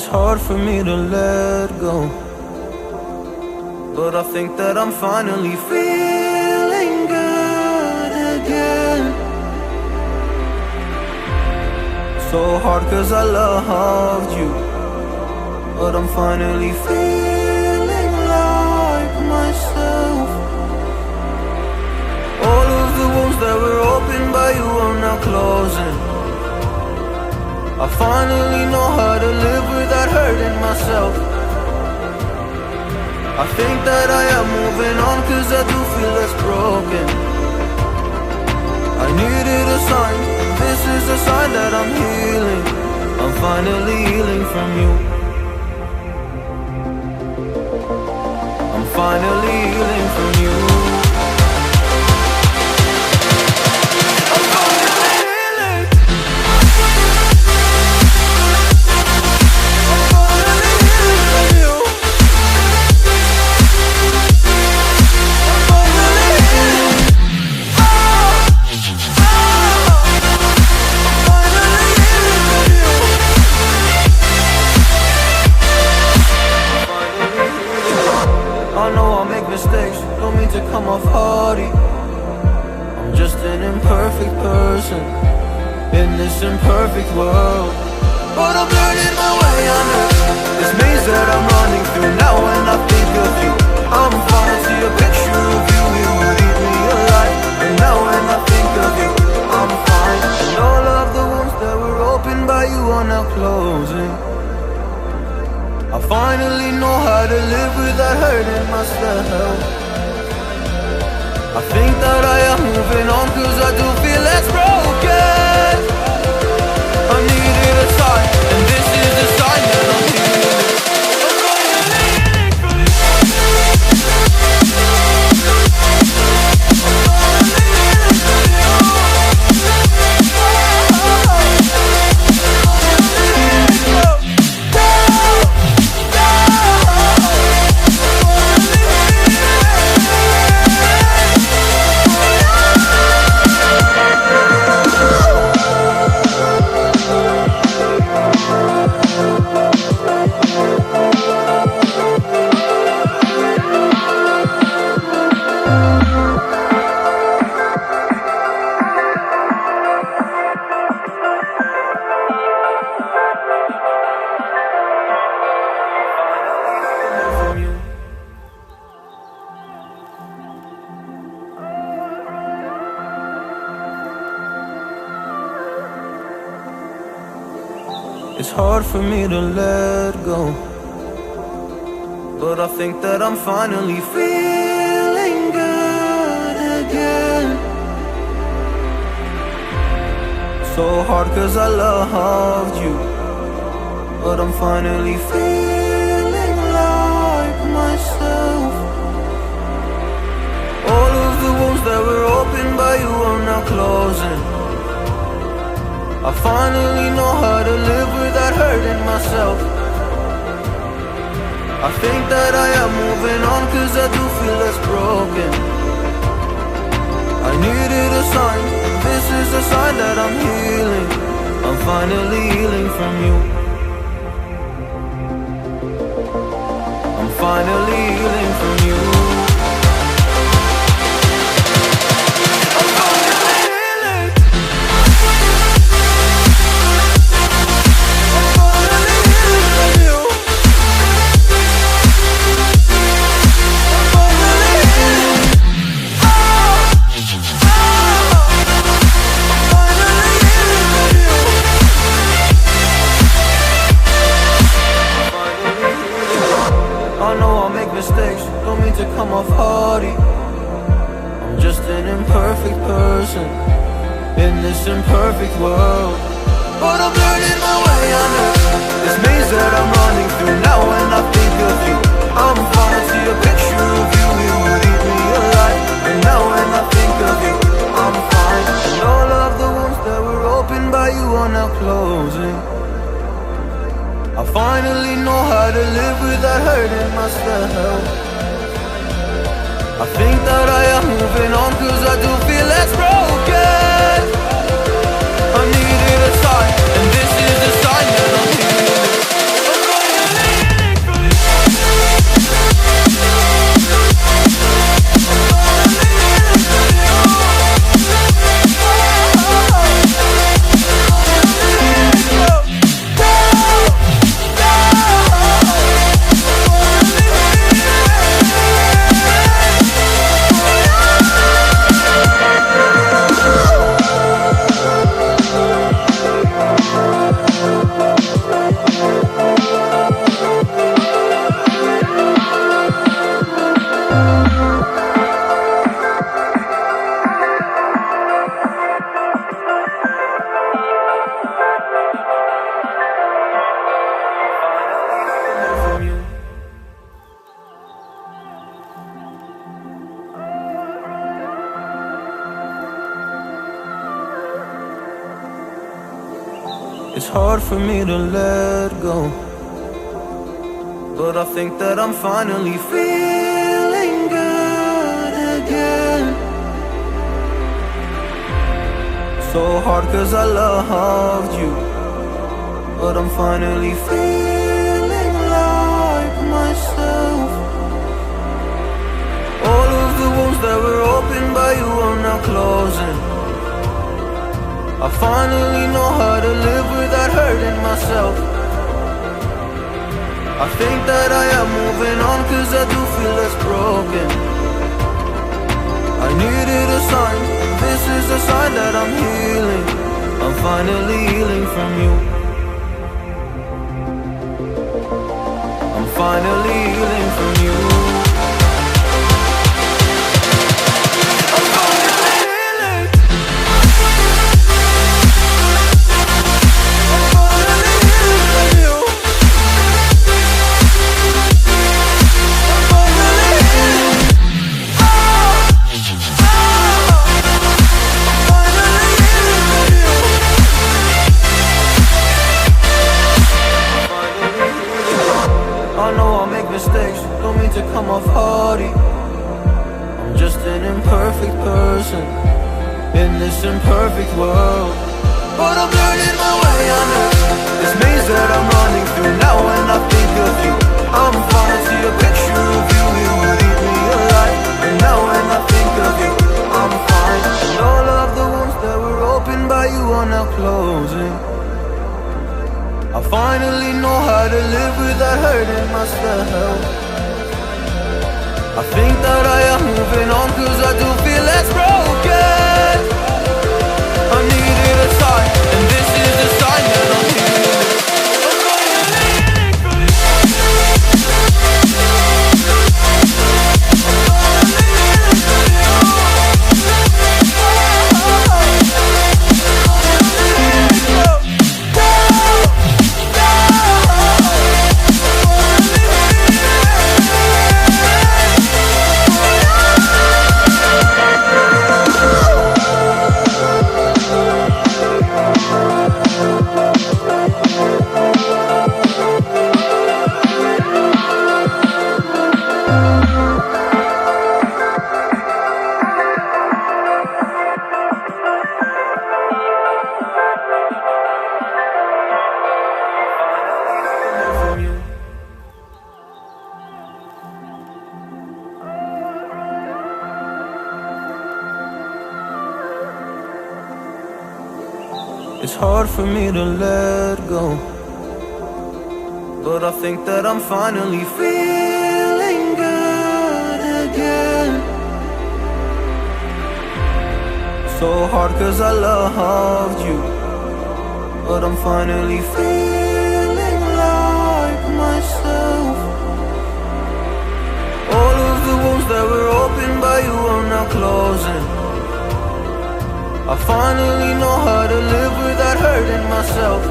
It's hard for me to let go, but I think that I'm finally feeling good again. So hard cause I loved you, but I'm finally feeling like myself. All of the wounds that were opened by you are now closing. I finally know how to live without hurting myself. I think that I am moving on cause I do feel less broken. I needed a sign, this is a sign that I'm healing. I'm finally healing from you. I'm finally healing from you. Mistakes, don't mean to come off hardy. I'm just an imperfect person in this imperfect world, but I'm learning my way under this maze that I'm running through. Now when I think of you, I'm falling to a picture of you. You would eat me alive. And now when I think of you, I'm fine. And all of the wounds that were opened by you are now closing. I finally know how to live without hurting myself. I think that I am moving on cause I do feel less broken. I needed a sign, and this is the sign that I'm healing. It's hard for me to let go, but I think that I'm finally feeling good again. So hard cause I loved you, but I'm finally feeling like myself. All of the wounds that were opened by you are now closing. I finally know how to live without hurting myself. I think that I am moving on cause I do feel less broken. I needed a sign, this is a sign that I'm healing. I'm finally healing from you. I'm finally healing from you. Mistakes, don't mean to come off hardy. I'm just an imperfect person in this imperfect world, but I'm learning my way under this maze that I'm running through. Now when I think of you, I'm falling to a picture of you. You would eat me alive. And now when I think of you, I'm fine. And all of the wounds that were opened by you are now closing. I finally know how to live without hurting myself. I think that I am moving on cause I do feel less broken. I needed a sign, and this is the sign that I'm healing. It's hard for me to let go, but I think that I'm finally feeling good again. So hard cause I loved you, but I'm finally feeling like myself. All of the wounds that were opened by you are now closing. I finally know how to live without hurting myself. I think that I am moving on cause I do feel less broken. I needed a sign, this is a sign that I'm healing. I'm finally healing from you. I'm finally healing from you. Mistakes, don't mean to come off haughty. I'm just an imperfect person in this imperfect world, but I'm learning my way under this maze that I'm running through. Now when I think of you, I'm falling to a picture of you. You would eat me alive. And now when I think of you, I'm fine. And all of the wounds that were opened by you are now closing. I finally know how to live without hurting myself. I think that I am moving on cause I do feel less broken. I needed a sign, and this is the sign that I'm healing. It's hard for me to let go, but I think that I'm finally feeling good again. So hard cause I loved you, but I'm finally feeling like myself. All of the wounds that were opened by you are now closing. I finally know how to live without hurting myself.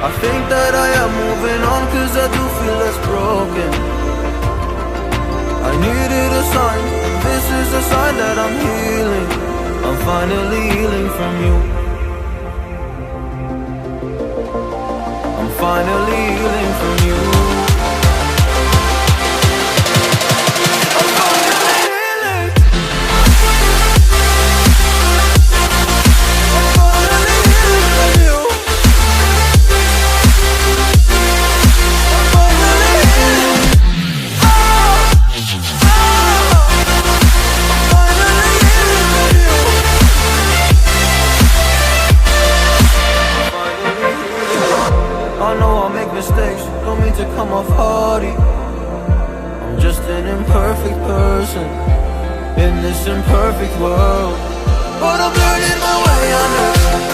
I think that I am moving on cause I do feel less broken. I needed a sign, this is a sign that I'm healing. I'm finally healing from you. I'm finally healing from you. Mistakes, don't mean to come off haughty. I'm just an imperfect person in this imperfect world, but I'm learning my way under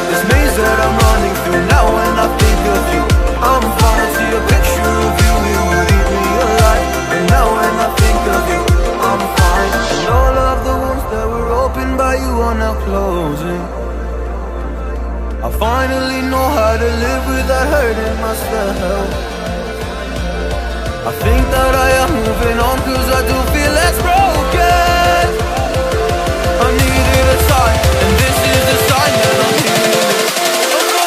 this maze that I'm running through. Now when I think of you, I'm falling to a picture of you. You would eat me alive. And now when I think of you, I'm fine. And all of the wounds that were opened by you are now closing. I finally know how to live without hurting myself. I think that I am moving on cause I do feel less broken. I needed a sign, and this is the sign that I'm healing.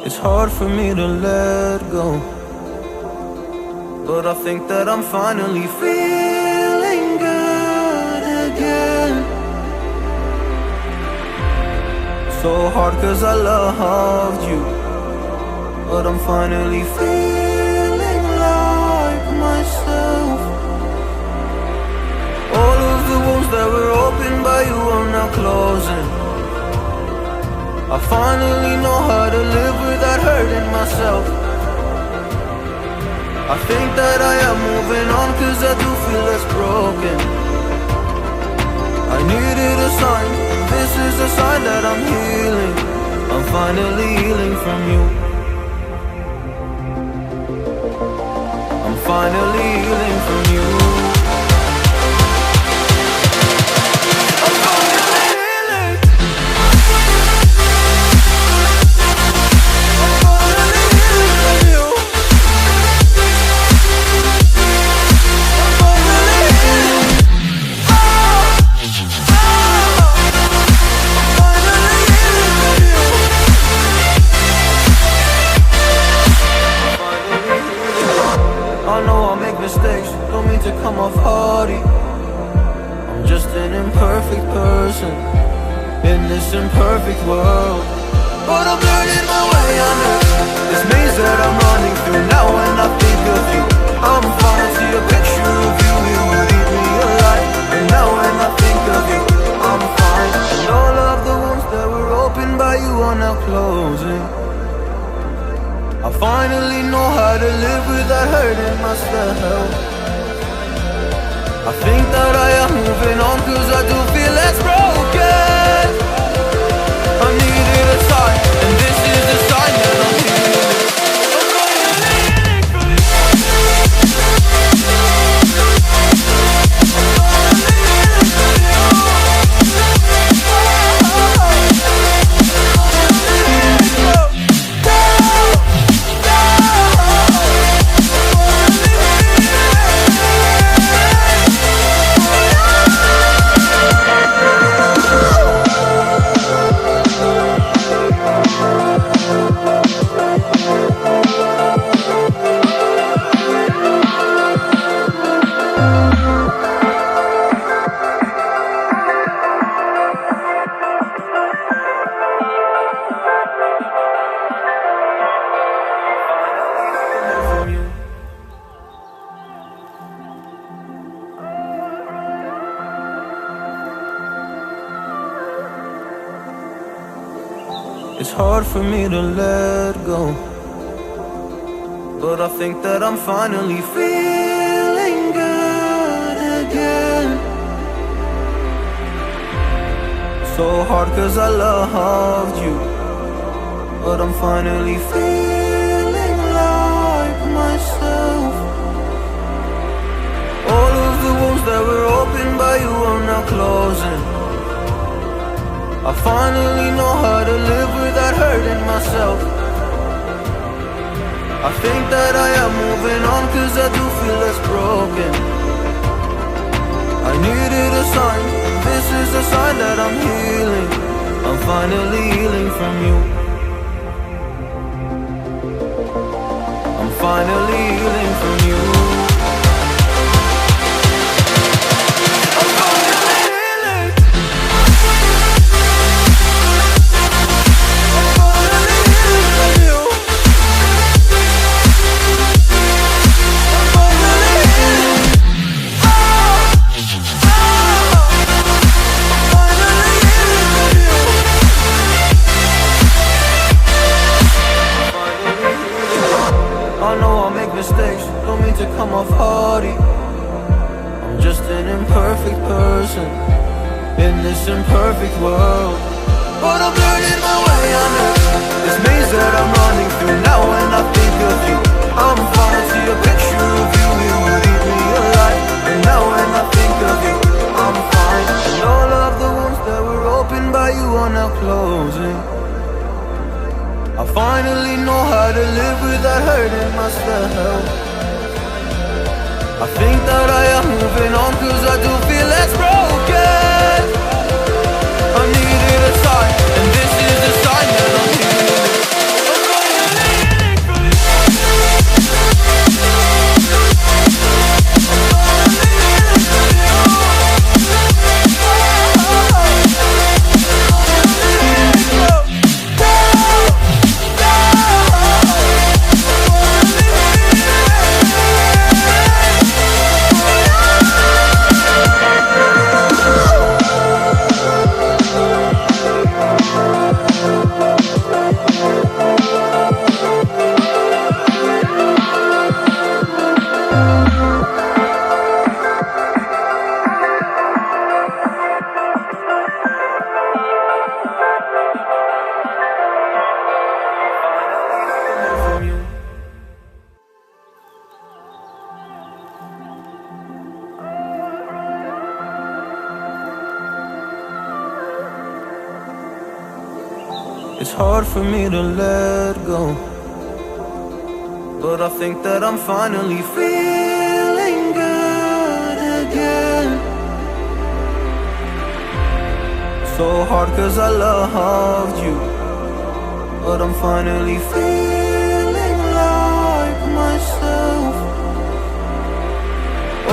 It's hard for me to let go, but I think that I'm finally feeling good again. So hard cause I loved you, but I'm finally feeling like myself. All of the wounds that were opened by you are now closing. I finally know how to live without hurting myself. I think that I am moving on cause I do feel less broken. I needed a sign, this is a sign that I'm healing. I'm finally healing from you. I'm finally healing from you. Mistakes, don't mean to come off hardy. I'm just an imperfect person in this imperfect world, but I'm learning my way under this maze that I'm running through. Now when I think of you, I'm falling to a picture of you. You would eat me alive. And now when I think of you, I'm fine. And all of the wounds that were opened by you are now closing. I finally know how to live without hurting myself. I think that I am moving on cause I do feel less broken. I needed a sign, and this is the sign that I'm healing. It's hard for me to let go, but I think that I'm finally feeling good again. So hard cause I loved you, but I'm finally feeling like myself. All of the wounds that were opened by you are now closing. I finally know how to live without hurting myself. I think that I am moving on cause I do feel less broken. I needed a sign, this is a sign that I'm healing. I'm finally healing from you. I'm finally healing from you. Mistakes, don't mean to come off hardy. I'm just an imperfect person in this imperfect world, but I'm learning my way under this maze that I'm running through. Now when I think of you, I'm falling to a picture of you. You would eat me alive. And now when I think of you, I'm fine. And all of the wounds that were opened by you are now closing. I finally know how to live without hurting myself. I think that I am moving on cause I do feel less broken. I needed a sign, and this is the sign that I'm healing. It's hard for me to let go, but I think that I'm finally feeling good again. So hard cause I loved you, but I'm finally feeling like myself.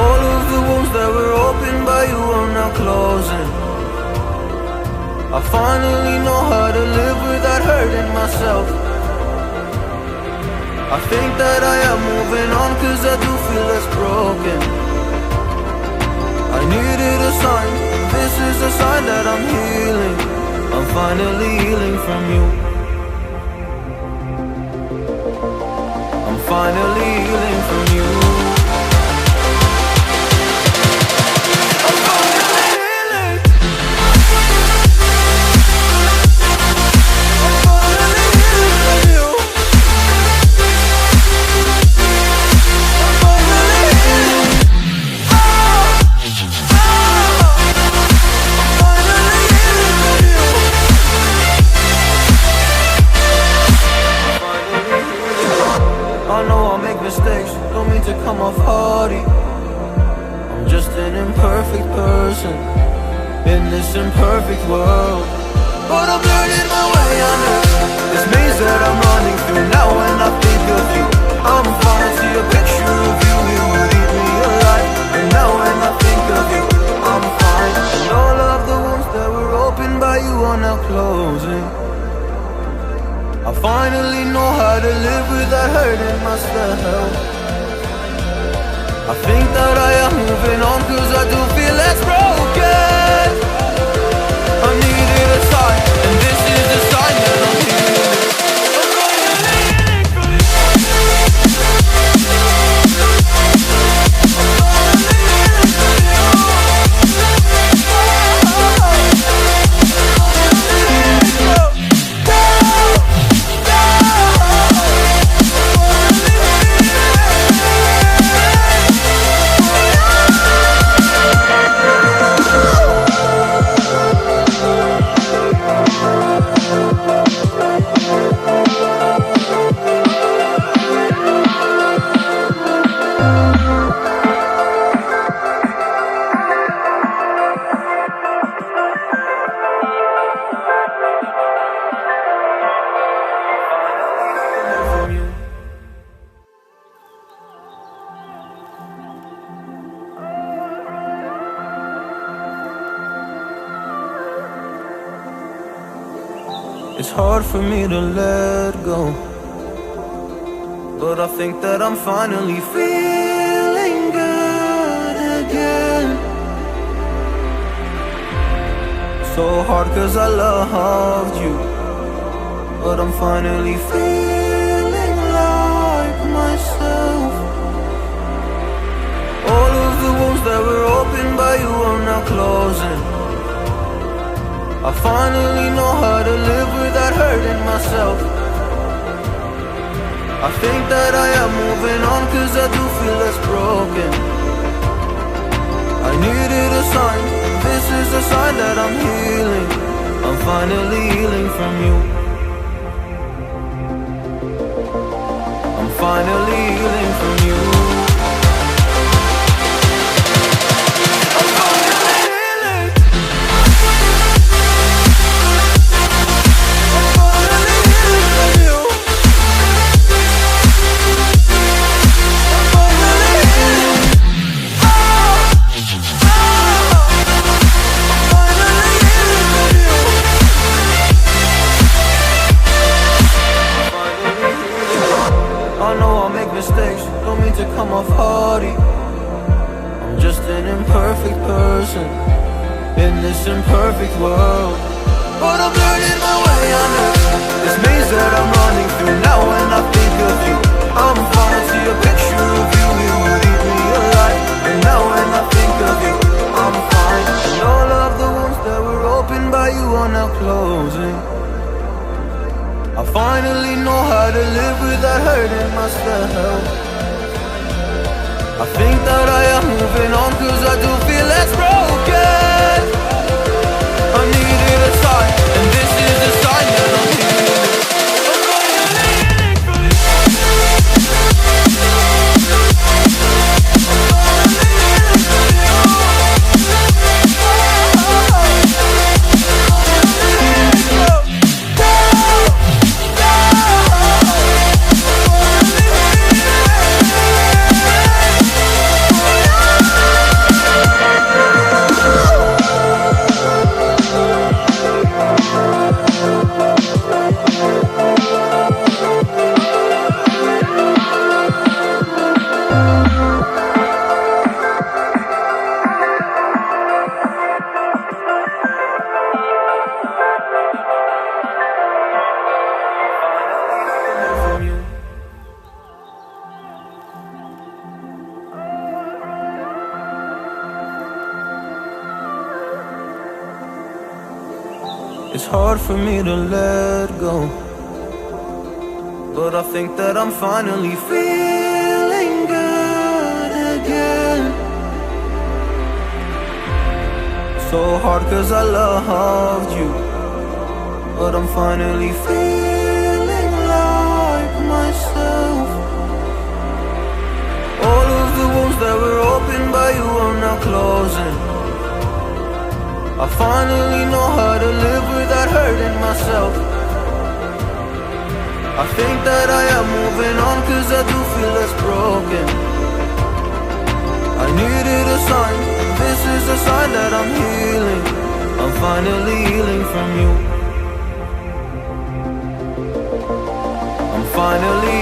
All of the wounds that were opened by you are now closing. I finally know how to live without hurting myself. I think that I am moving on cause I do feel less broken. I needed a sign, this is a sign that I'm healing. I'm finally healing from you. I'm finally healing from you. Mistakes, don't mean to come off haughty. I'm just an imperfect person in this imperfect world, but I'm learning my way under this maze that I'm running through. Now when I think of you, I'm fine. See a picture of you, you would eat me alive. And now when I think of you, I'm fine. And all of the wounds that were opened by you are now closing. I finally know how to live without hurting myself. I think that I am moving on cause I do feel less broken. I needed a sign, and this is the sign that I'm healing. It's hard for me to let go, but I think that I'm finally feeling good again. So hard cause I loved you, but I'm finally feeling like myself. All of the wounds that were opened by you are now closing. I finally know how to live without hurting myself. I think that I am moving on cause I do feel less broken. I needed a sign, this is a sign that I'm healing. I'm finally healing from you. I'm finally healing from you. Mistakes, don't mean to come off haughty. I'm just an imperfect person in this imperfect world, but I'm learning my way under this maze that I'm running through. Now when I think of you, I'm fine. See a picture of you, you would eat me alive. And now when I think of you, I'm fine. And all of the wounds that were opened by you are now closing. I finally know how to live without hurting myself. I think that I am moving on cause I do feel less broken. I needed a sign, and this is the sign that I'm healing. It's hard for me to let go, but I think that I'm finally feeling good again. So hard cause I loved you, but I'm finally feeling like myself. All of the wounds that were opened by you are now closing. I finally know how to live without hurting myself. I think that I am moving on cause I do feel less broken. I needed a sign, this is a sign that I'm healing. I'm finally healing from you. I'm finally